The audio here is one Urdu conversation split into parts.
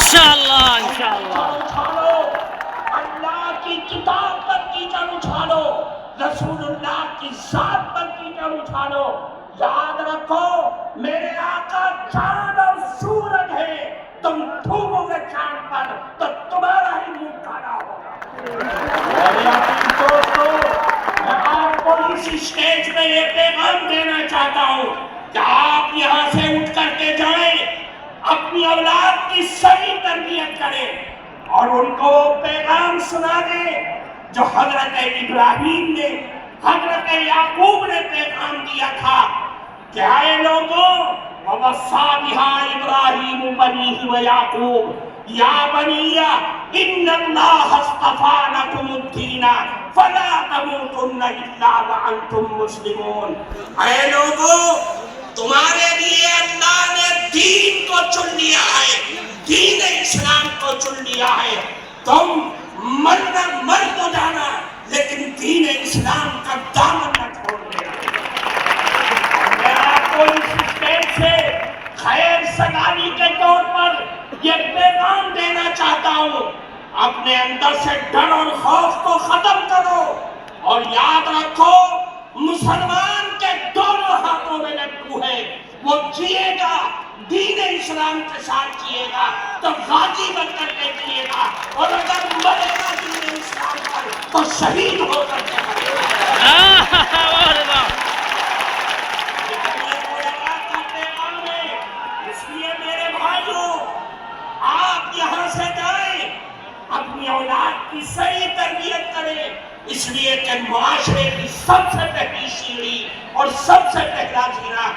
انشاءاللہ انشاءاللہ اچھالو، اللہ کی کتاب پر کیچڑ اچھالو، رسول اللہ کی ذات پر کیچڑ اچھالو. یاد رکھو میرے آقا چاند اور سورج ہے، تم تھوکو گے چاند پر تو تمہارا ہی منہ کالا ہوگا. میرے عزیز دوستو، میں آپ کو اس اسٹیج پہ یہ پیغام دینا چاہتا ہوں کہ آپ یہاں سے اٹھ کر کے جائیں، اپنی اولاد کی صحیح تربیت کریں اور ان کو پیغام سنا دیں جو حضرت ابراہیم نے، حضرت یعقوب نے پیغام دیا تھا کہ اے لوگوں وَوَصَّىٰ بِهَا إِبْرَاهِيمُ بَنِيهِ وَيَعْقُوبُ يَا بَنِيَّ إِنَّ اللَّهَ اصْطَفَىٰ لَكُمُ الدِّينَ فَلَا تَمُوتُنَّ إِلَّا وَأَنتُم مُّسْلِمُونَ. اے لوگوں، تمہارے لیے اللہ نے دین کو چن لیا ہے، دین اسلام کو چن لیا ہے. تم مرنا مر تو جانا لیکن دین اسلام کا دامن نہ چھوڑ دینا. میں آپ کو اس اسٹیج سے خیر سگالی کے طور پر یہ پیغام دینا چاہتا ہوں، اپنے اندر سے ڈر اور خوف کو ختم کرو اور یاد رکھو مسلمان کے دونوں ہاتھوں میں لڈو ہے. وہ جیے گا دین اسلام کے ساتھ جیے گا تو غازی بن کر کے جیے گا، اور اگر مرے گا دین اسلام پر تو شہید ہو کر کے مرے گا. اس لیے میرے بھائیوں، آپ یہاں سے جائیں، اپنی اولاد کی صحیح تربیت کریں، اس لیے کہ معاشرے کی سب سے پہلی سیڑھی اور سب سے پہلا زینہ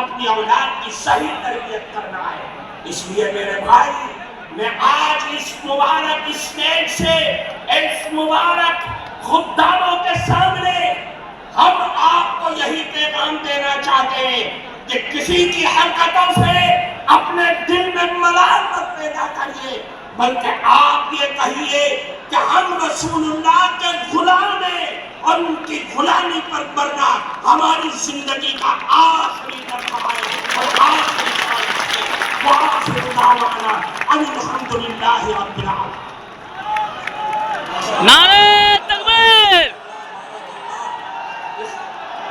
اپنی اولاد کی صحیح تربیت کرنا ہے. اس لیے میرے بھائی، میں آج اس مبارک اسٹیج سے اس مبارک خداموں کے سامنے ہم آپ کو یہی پیغام دینا چاہتے ہیں کہ کسی کی حرکتوں سے اپنے دل میں ملال مت پیدا کریے، بلکہ آپ یہ کہیے کہ ہم رسول اللہ کے غلام ہیں اور ان کی غلامی پر مرنا ہماری زندگی کا آخری مرحلہ ہے اور آخری خواہش ہے. وآخر دعوانا ان الحمدللہ رب العالمین. نعرہ تکبیر.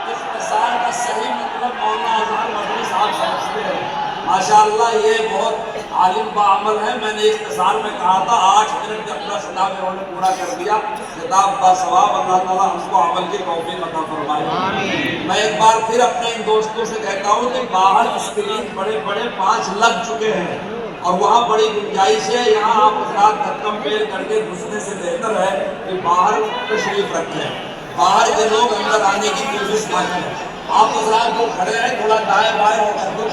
اختصار کا صحیح مطلب مولانا اظہر مدنی صاحب سمجھتے ہیں. ماشاءاللہ یہ بہت عالم بعمل ہے. میں نے اختصار میں کہا تھا 8 منٹ کا اپنا خطاب انہوں نے پورا کر دیا. خطاب باثواب، اللہ تعالیٰ ہم کو عمل کی توفیق عطا فرمائے. میں ایک بار پھر اپنے ان دوستوں سے کہتا ہوں کہ باہر اسکرین بڑے بڑے 5 لگ چکے ہیں اور وہاں بڑی گنجائش ہے. یہاں آپ حضرات دھکم پیر کر کے گھسنے سے بہتر ہے کہ باہر تشریف رکھیں. باہر کے لوگ اندر آنے کی کوشش نہ کریں. آپ حضرات جو کھڑے ہیں تھوڑا دائیں بائیں ہو کر دو.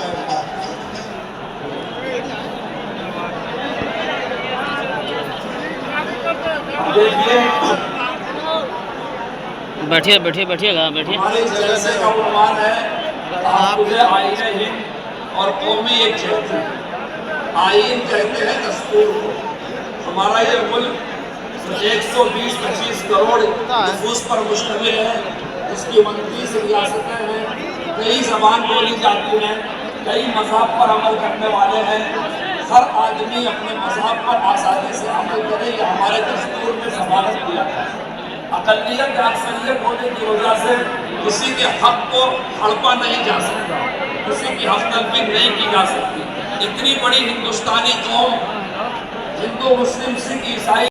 دیکھیے بیٹھیے بیٹھیے بیٹھیے گا بیٹھیے. ہمارے جلسے کا عنوان ہے تحفظ آئین ہند اور قومی یکجہتی. آئین کہتے ہیں دستور کو. ہمارا یہ ملک 120-25 کروڑ نفوس پر مشتمل ہے. اس کی 29 ریاستیں ہیں، کئی زبان بولی جاتی ہیں، کئی مذہب پر عمل کرنے والے ہیں. ہر آدمی اپنے مذہب پر آزادی سے عمل کرے، یہ ہمارے دستور میں ضمانت دیا ہے. اقلیت یا اکثریت ہونے کی وجہ سے کسی کے حق کو ہڑپا نہیں جا سکتا، کسی کی حق تلفی نہیں کی جا سکتی. اتنی بڑی ہندوستانی قوم، ہندو مسلم سکھ عیسائی